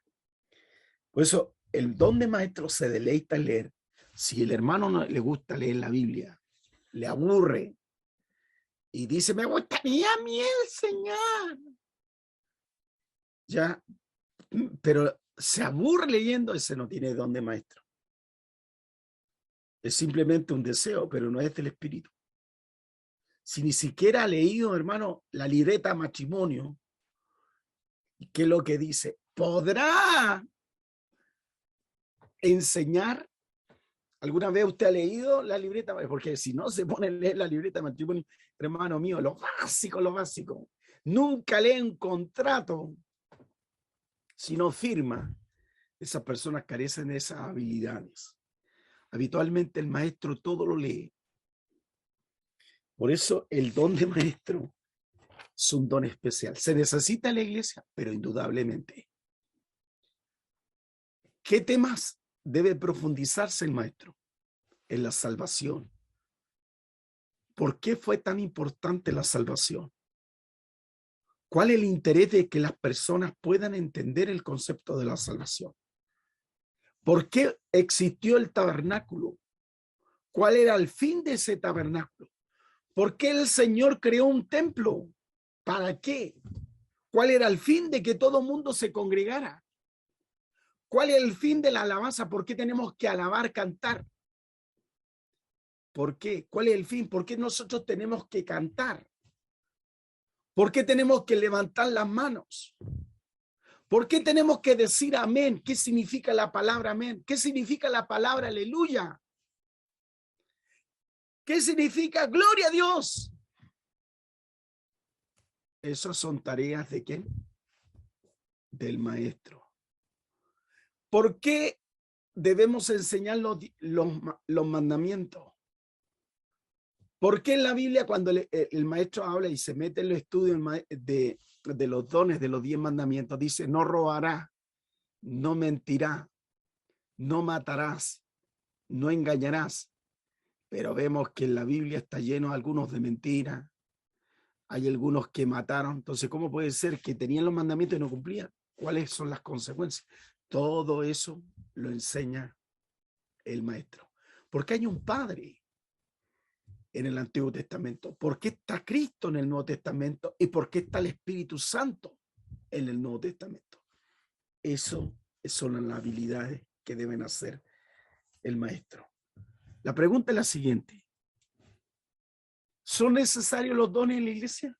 Por eso el don de maestro se deleita en leer. Si el hermano no le gusta leer la Biblia, le aburre y dice, me gustaría a mí enseñar. Ya, pero se aburre leyendo, ese no tiene don de maestro. Es simplemente un deseo, pero no es del Espíritu. Si ni siquiera ha leído, hermano, la libreta matrimonio, ¿qué es lo que dice? ¿Podrá enseñar? ¿Alguna vez usted ha leído la libreta? Porque si no se pone a leer la libreta de matrimonio, hermano mío, lo básico. Nunca lee un contrato si no firma. Esas personas carecen de esas habilidades. Habitualmente el maestro todo lo lee. Por eso el don de maestro es un don especial. Se necesita en la iglesia, pero indudablemente. ¿Qué temas debe profundizarse el maestro? En la salvación. ¿Por qué fue tan importante la salvación? ¿Cuál es el interés de que las personas puedan entender el concepto de la salvación? ¿Por qué existió el tabernáculo? ¿Cuál era el fin de ese tabernáculo? ¿Por qué el Señor creó un templo? ¿Para qué? ¿Cuál era el fin de que todo mundo se congregara? ¿Cuál es el fin de la alabanza? ¿Por qué tenemos que alabar, cantar? ¿Por qué? ¿Cuál es el fin? ¿Por qué nosotros tenemos que cantar? ¿Por qué tenemos que levantar las manos? ¿Por qué tenemos que decir amén? ¿Qué significa la palabra amén? ¿Qué significa la palabra aleluya? ¿Qué significa gloria a Dios? Esas son tareas de ¿quién? Del maestro. ¿Por qué debemos enseñar los mandamientos? ¿Por qué en la Biblia cuando el maestro habla y se mete en los estudios de los dones de los 10 mandamientos, dice no robará, no mentirá, no matarás, no engañarás? Pero vemos que en la Biblia está lleno algunos de mentiras, hay algunos que mataron. Entonces, ¿cómo puede ser que tenían los mandamientos y no cumplían? ¿Cuáles son las consecuencias? Todo eso lo enseña el maestro. Porque hay un padre en el Antiguo Testamento. ¿Por qué está Cristo en el Nuevo Testamento? ¿Y por qué está el Espíritu Santo en el Nuevo Testamento? Eso son las habilidades que deben hacer el maestro. La pregunta es la siguiente. ¿Son necesarios los dones en la iglesia?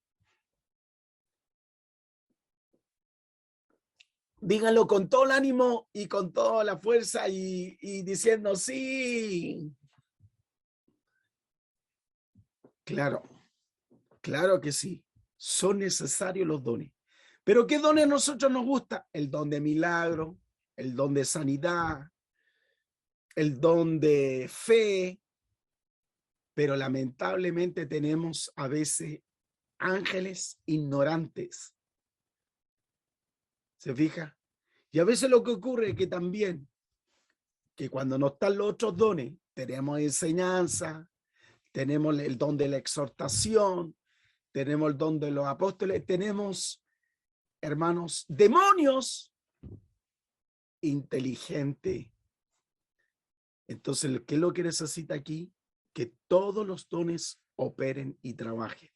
Díganlo con todo el ánimo y con toda la fuerza y diciendo sí. Claro, claro que sí. Son necesarios los dones. Pero ¿qué dones a nosotros nos gusta? El don de milagro, el don de sanidad, el don de fe. Pero lamentablemente tenemos a veces ángeles ignorantes. ¿Se fija? Y a veces lo que ocurre es que también, que cuando no están los otros dones, tenemos enseñanza, tenemos el don de la exhortación, tenemos el don de los apóstoles, tenemos, hermanos, demonios inteligentes. Entonces, ¿qué es lo que necesita aquí? Que todos los dones operen y trabajen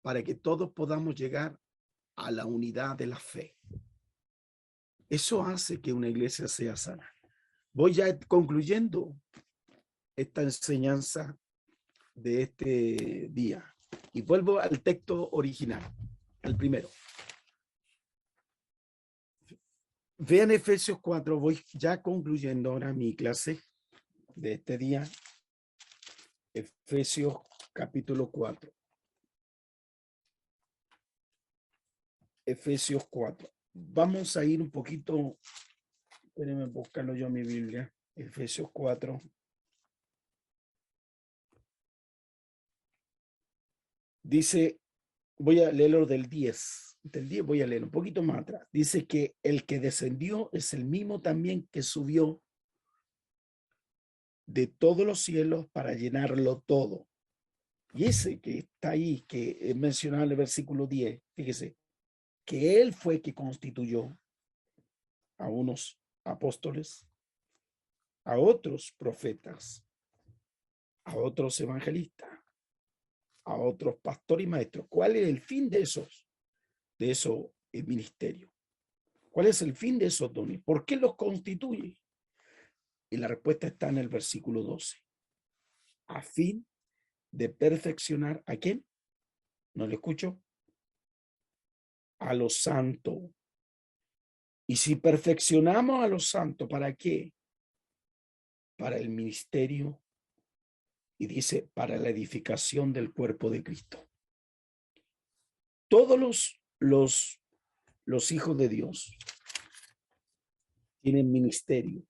para que todos podamos llegar a la unidad de la fe. Eso hace que una iglesia sea sana. Voy ya concluyendo esta enseñanza de este día y vuelvo al texto original, al primero. Vean Efesios 4, voy ya concluyendo ahora mi clase de este día. Efesios capítulo 4. Efesios 4. Vamos a ir un poquito, espérenme buscarlo yo en mi Biblia. Efesios 4. Dice, voy a leerlo del 10. Del 10 voy a leer un poquito más atrás. Dice que el que descendió es el mismo también que subió de todos los cielos para llenarlo todo. Y ese que está ahí, que es mencionado en el versículo 10, fíjese, que él fue que constituyó a unos apóstoles, a otros profetas, a otros evangelistas, a otros pastores y maestros. ¿Cuál es el fin de esos ministerios? ¿Cuál es el fin de esos dones? ¿Por qué los constituye? Y la respuesta está en el versículo 12. A fin de perfeccionar, ¿a quién? ¿No le escucho? A los santos. Y si perfeccionamos a los santos, ¿para qué? Para el ministerio, y dice, para la edificación del cuerpo de Cristo. Todos los hijos de Dios tienen ministerio,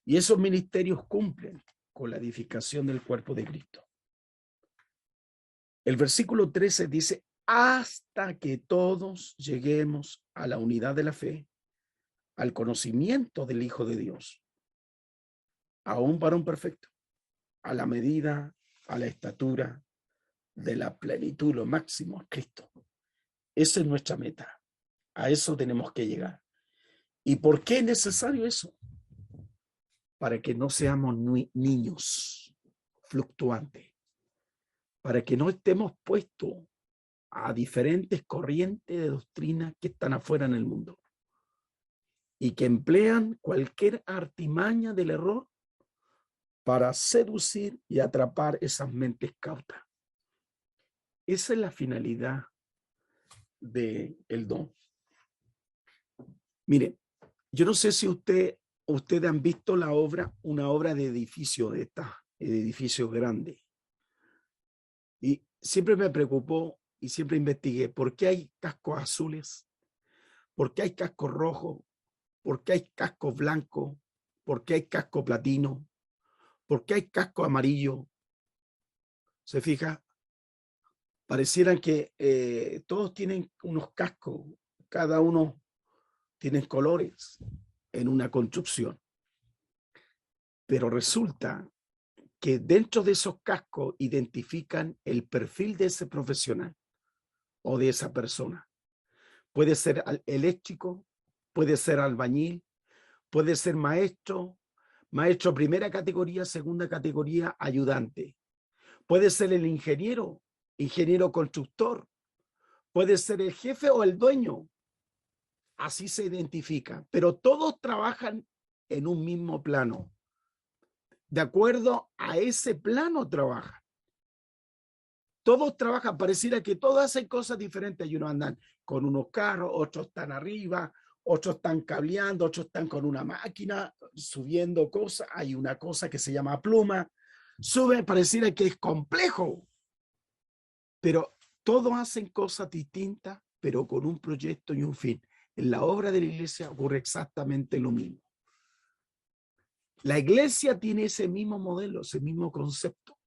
y esos ministerios cumplen con la edificación del cuerpo de Cristo. El versículo 13 dice, hasta que todos lleguemos a la unidad de la fe, al conocimiento del Hijo de Dios, a un varón perfecto, a la medida, a la estatura de la plenitud, lo máximo, Cristo. Esa es nuestra meta. A eso tenemos que llegar. ¿Y por qué es necesario eso? Para que no seamos niños fluctuantes, para que no estemos puestos a diferentes corrientes de doctrina que están afuera en el mundo y que emplean cualquier artimaña del error para seducir y atrapar esas mentes cautas. Esa es la finalidad del don. Mire, yo no sé si ustedes han visto una obra de edificio de edificios grandes. Y siempre me preocupó y siempre investigué por qué hay cascos azules, por qué hay cascos rojos, por qué hay cascos blancos, por qué hay casco platino, por qué hay casco amarillo. ¿Se fija? Parecieran que todos tienen unos cascos, cada uno tiene colores en una construcción. Pero resulta que dentro de esos cascos identifican el perfil de ese profesional o de esa persona. Puede ser eléctrico, puede ser albañil, puede ser maestro primera categoría, segunda categoría, ayudante. Puede ser el ingeniero constructor, puede ser el jefe o el dueño. Así se identifica, pero todos trabajan en un mismo plano. De acuerdo a ese plano trabajan. Todos trabajan, pareciera que todos hacen cosas diferentes. Y unos andan con unos carros, otros están arriba, otros están cableando, otros están con una máquina subiendo cosas. Hay una cosa que se llama pluma. Sube, pareciera que es complejo. Pero todos hacen cosas distintas, pero con un proyecto y un fin. En la obra de la iglesia ocurre exactamente lo mismo. La iglesia tiene ese mismo modelo, ese mismo concepto.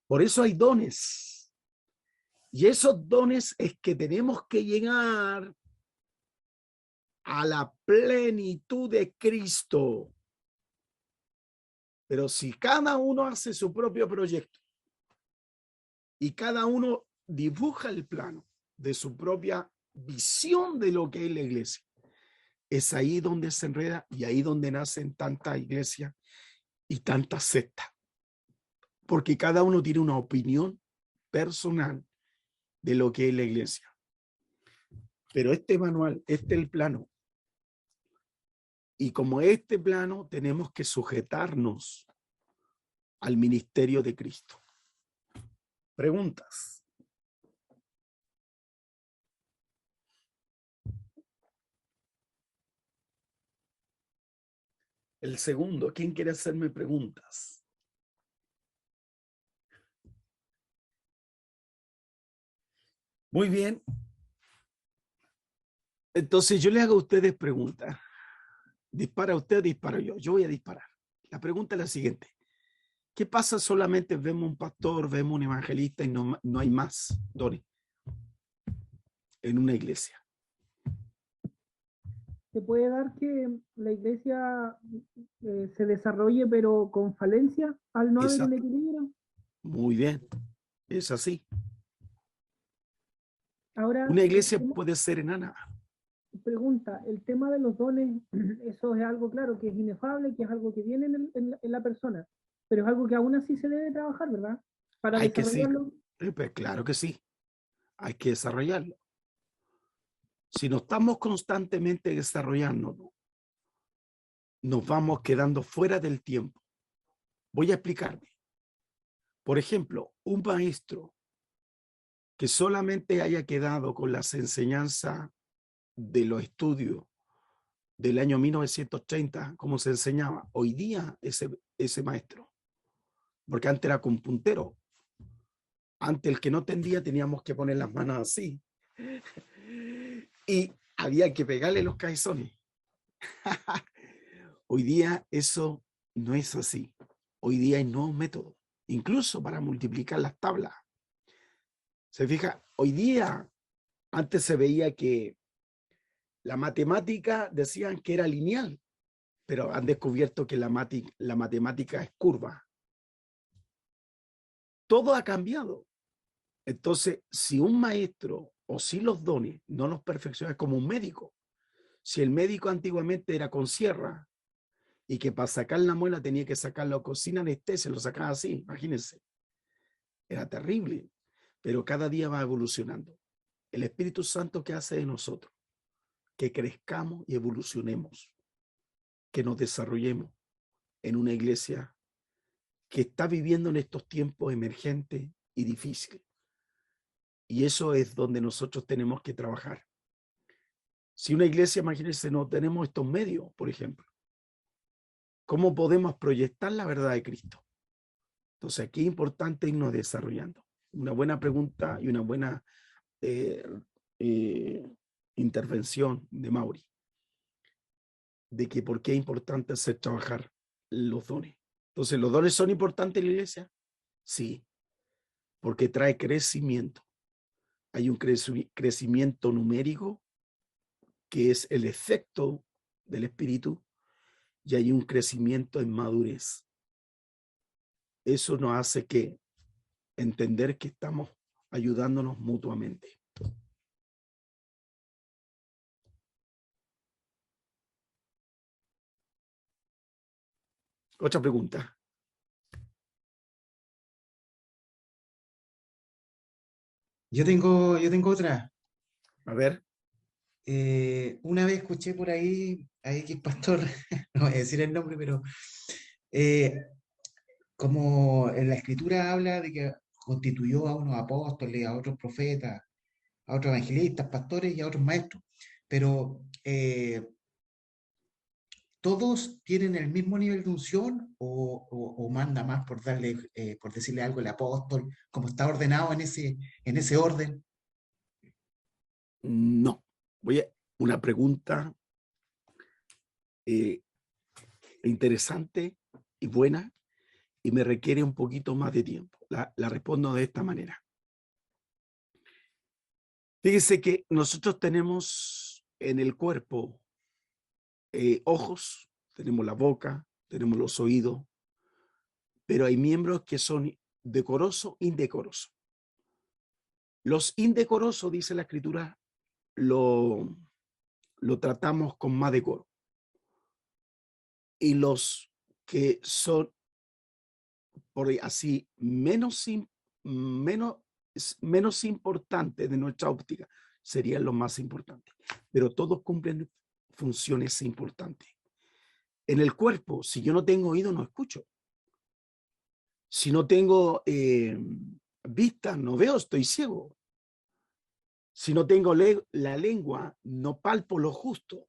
Por eso hay dones. Y esos dones es que tenemos que llegar a la plenitud de Cristo. Pero si cada uno hace su propio proyecto y cada uno dibuja el plano de su propia visión de lo que es la iglesia, es ahí donde se enreda y ahí donde nacen tantas iglesias y tantas sectas. Porque cada uno tiene una opinión personal de lo que es la iglesia. Pero este manual, este es el plano. Y como este plano, tenemos que sujetarnos al ministerio de Cristo. Preguntas. El segundo, ¿quién quiere hacerme preguntas? Muy bien. Entonces yo le hago a ustedes preguntas. Dispara usted, disparo yo. Yo voy a disparar. La pregunta es la siguiente. ¿Qué pasa solamente vemos un pastor, vemos un evangelista y no hay más dones en una iglesia? ¿Se puede dar que la iglesia se desarrolle pero con falencia al no haber un equilibrio? Muy bien, es así. Ahora, una iglesia puede ser enana. Pregunta, el tema de los dones, eso es algo claro, que es inefable, que es algo que viene en la persona, pero es algo que aún así se debe trabajar, ¿verdad? Para Hay que sí. desarrollarlo. Pues claro que sí, hay que desarrollarlo. Si no estamos constantemente desarrollándonos, nos vamos quedando fuera del tiempo. Voy a explicarme. Por ejemplo, un maestro que solamente haya quedado con las enseñanzas de los estudios del año 1930, como se enseñaba, hoy día ese maestro, porque antes era con puntero. Antes el que no tendía teníamos que poner las manos así. Y había que pegarle los cabezones. Hoy día eso no es así. Hoy día hay nuevos métodos, incluso para multiplicar las tablas. Se fija, hoy día, antes se veía que la matemática decían que era lineal, pero han descubierto que la matemática es curva. Todo ha cambiado. Entonces, si un maestro o si los dones no los perfecciona, es como un médico. Si el médico antiguamente era con sierra y que para sacar la muela tenía que sacarlo sin anestesia, lo sacaba así, imagínense. Era terrible, pero cada día va evolucionando. El Espíritu Santo, ¿qué hace de nosotros? Que crezcamos y evolucionemos, que nos desarrollemos en una iglesia que está viviendo en estos tiempos emergentes y difíciles. Y eso es donde nosotros tenemos que trabajar. Si una iglesia, imagínense, no tenemos estos medios, por ejemplo, ¿cómo podemos proyectar la verdad de Cristo? Entonces, aquí es importante irnos desarrollando. Una buena pregunta y una buena intervención de Mauri, de que por qué es importante hacer trabajar los dones. Entonces, ¿los dones son importantes en la iglesia? Sí, porque trae crecimiento. Hay un crecimiento numérico, que es el efecto del Espíritu, y hay un crecimiento en madurez. Eso nos hace que entender que estamos ayudándonos mutuamente. Otra pregunta. Yo tengo otra. A ver. Una vez escuché por ahí a X pastor, no voy a decir el nombre, pero eh, como en la escritura habla de que constituyó a unos apóstoles, a otros profetas, a otros evangelistas, pastores y a otros maestros, pero ¿todos tienen el mismo nivel de unción o manda más por darle, por decirle algo el apóstol, como está ordenado en ese orden? No. Una pregunta interesante y buena, y me requiere un poquito más de tiempo. La respondo de esta manera. Fíjese que nosotros tenemos en el cuerpo ojos, tenemos la boca, tenemos los oídos, pero hay miembros que son decorosos, indecorosos. Los indecorosos, dice la escritura, lo tratamos con más decoro. Y los que son, por así, menos importantes de nuestra óptica, serían los más importantes. Pero todos cumplen funciones importantes. En el cuerpo, si yo no tengo oído, no escucho. Si no tengo vista, no veo, estoy ciego. Si no tengo la lengua, no palpo lo justo.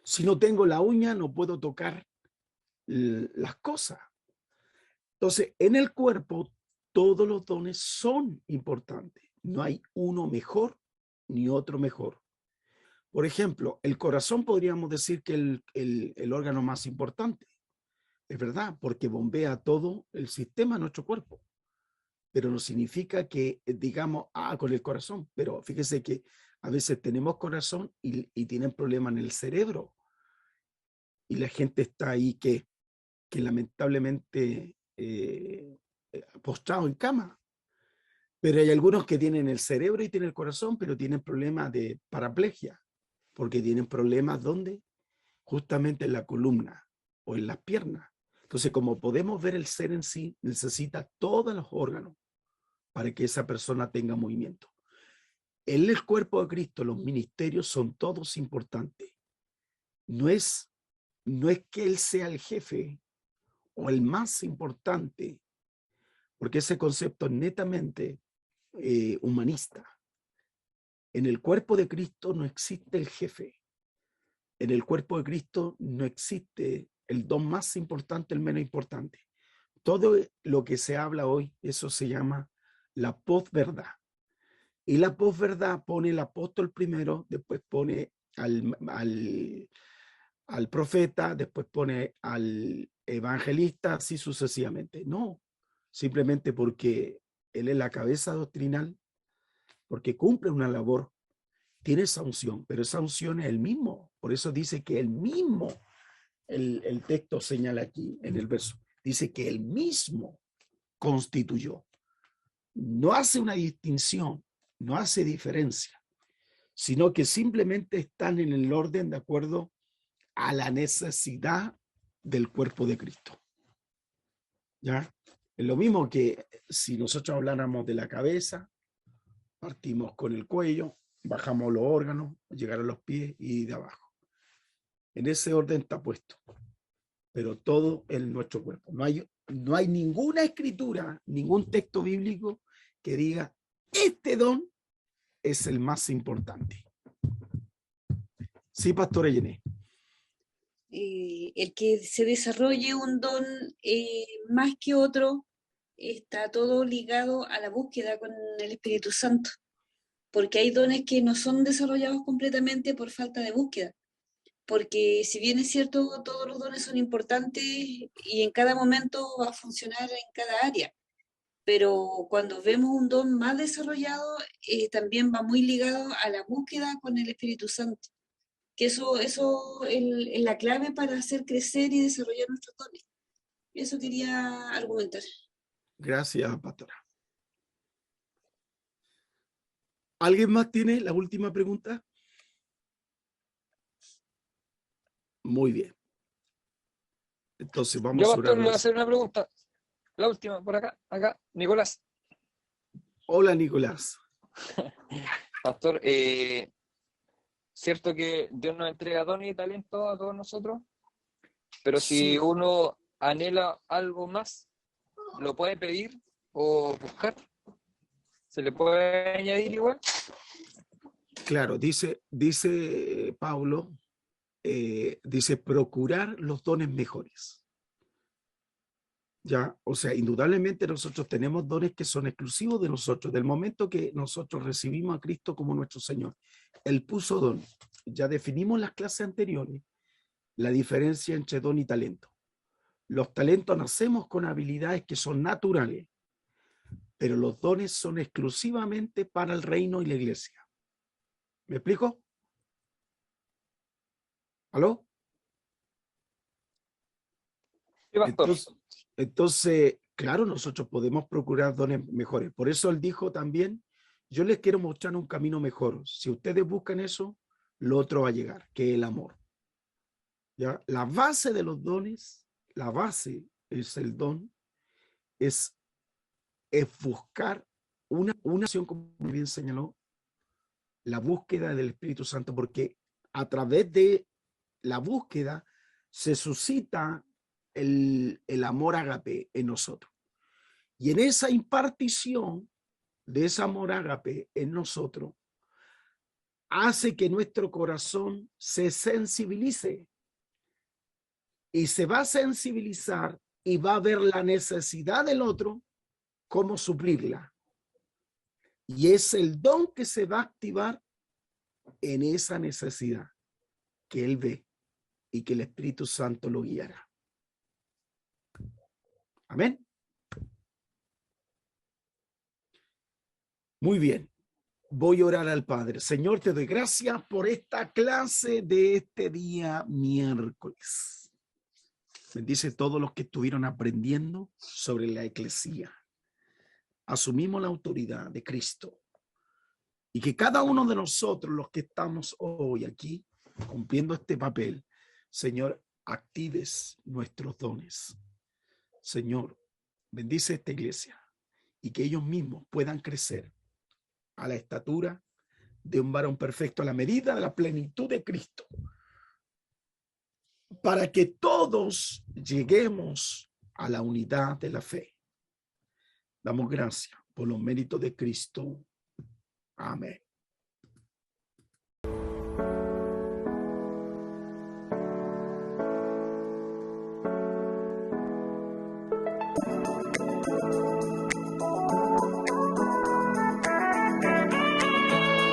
Si no tengo la uña, no puedo tocar las cosas. Entonces, en el cuerpo, todos los dones son importantes. No hay uno mejor ni otro mejor. Por ejemplo, el corazón podríamos decir que el órgano más importante. Es verdad, porque bombea todo el sistema de nuestro cuerpo. Pero no significa que digamos, con el corazón. Pero fíjese que a veces tenemos corazón y tienen problemas en el cerebro. Y la gente está ahí que lamentablemente postrado en cama. Pero hay algunos que tienen el cerebro y tienen el corazón, pero tienen problemas de paraplegia, porque tienen problemas ¿dónde? Justamente en la columna o en las piernas. Entonces, como podemos ver, el ser en sí necesita todos los órganos para que esa persona tenga movimiento. En el cuerpo de Cristo, los ministerios son todos importantes. No es que Él sea el jefe o el más importante, porque ese concepto es netamente humanista. En el cuerpo de Cristo no existe el jefe. En el cuerpo de Cristo no existe el don más importante, el menos importante. Todo lo que se habla hoy, eso se llama la posverdad. Y la posverdad pone el apóstol primero, después pone al profeta, después pone al evangelista, así sucesivamente. No, simplemente porque él es la cabeza doctrinal, porque cumple una labor, tiene esa unción, pero esa unción es el mismo. Por eso dice que el mismo, el texto señala aquí en el verso, dice que el mismo constituyó. No hace una distinción, no hace diferencia, sino que simplemente están en el orden de acuerdo a la necesidad del cuerpo de Cristo. ¿Ya? Es lo mismo que si nosotros habláramos de la cabeza, partimos con el cuello, bajamos los órganos, llegar a los pies y de abajo. En ese orden está puesto, pero todo en nuestro cuerpo. No hay ninguna escritura, ningún texto bíblico que diga, este don es el más importante. Sí, Pastora Yené. El que se desarrolle un don más que otro, está todo ligado a la búsqueda con el Espíritu Santo, porque hay dones que no son desarrollados completamente por falta de búsqueda, porque si bien es cierto, todos los dones son importantes y en cada momento va a funcionar en cada área, pero cuando vemos un don más desarrollado, también va muy ligado a la búsqueda con el Espíritu Santo, que eso es la clave para hacer crecer y desarrollar nuestros dones. Eso quería argumentar. Gracias, Pastora. ¿Alguien más tiene la última pregunta? Muy bien. Entonces vamos Yo, a pastor, le voy a orar. hacer una pregunta. La última, por acá, Nicolás. Hola, Nicolás. Pastor, cierto que Dios nos entrega dones y talentos a todos nosotros, pero si Sí. uno anhela algo más, ¿lo puede pedir o buscar? ¿Se le puede añadir igual? Claro, dice Pablo, dice procurar los dones mejores. Ya, o sea, indudablemente nosotros tenemos dones que son exclusivos de nosotros. Del momento que nosotros recibimos a Cristo como nuestro Señor, Él puso don. Ya definimos las clases anteriores, la diferencia entre don y talento. Los talentos nacemos con habilidades que son naturales, pero los dones son exclusivamente para el reino y la iglesia. ¿Me explico? ¿Aló? Sí, pastor. Entonces, claro, nosotros podemos procurar dones mejores. Por eso él dijo también, yo les quiero mostrar un camino mejor. Si ustedes buscan eso, lo otro va a llegar, que es el amor. ¿Ya? La base de los dones, la base es el don, es buscar una acción, como bien señaló, la búsqueda del Espíritu Santo, porque a través de la búsqueda se suscita el amor ágape en nosotros. Y en esa impartición de ese amor ágape en nosotros, hace que nuestro corazón se sensibilice. Y se va a sensibilizar y va a ver la necesidad del otro, cómo suplirla. Y es el don que se va a activar en esa necesidad que él ve y que el Espíritu Santo lo guiará. Amén. Muy bien. Voy a orar al Padre. Señor, te doy gracias por esta clase de este día miércoles. Bendice a todos los que estuvieron aprendiendo sobre la eclesía. Asumimos la autoridad de Cristo. Y que cada uno de nosotros, los que estamos hoy aquí, cumpliendo este papel, Señor, actives nuestros dones. Señor, bendice esta iglesia y que ellos mismos puedan crecer a la estatura de un varón perfecto, a la medida de la plenitud de Cristo, para que todos lleguemos a la unidad de la fe. Damos gracias por los méritos de Cristo. Amén.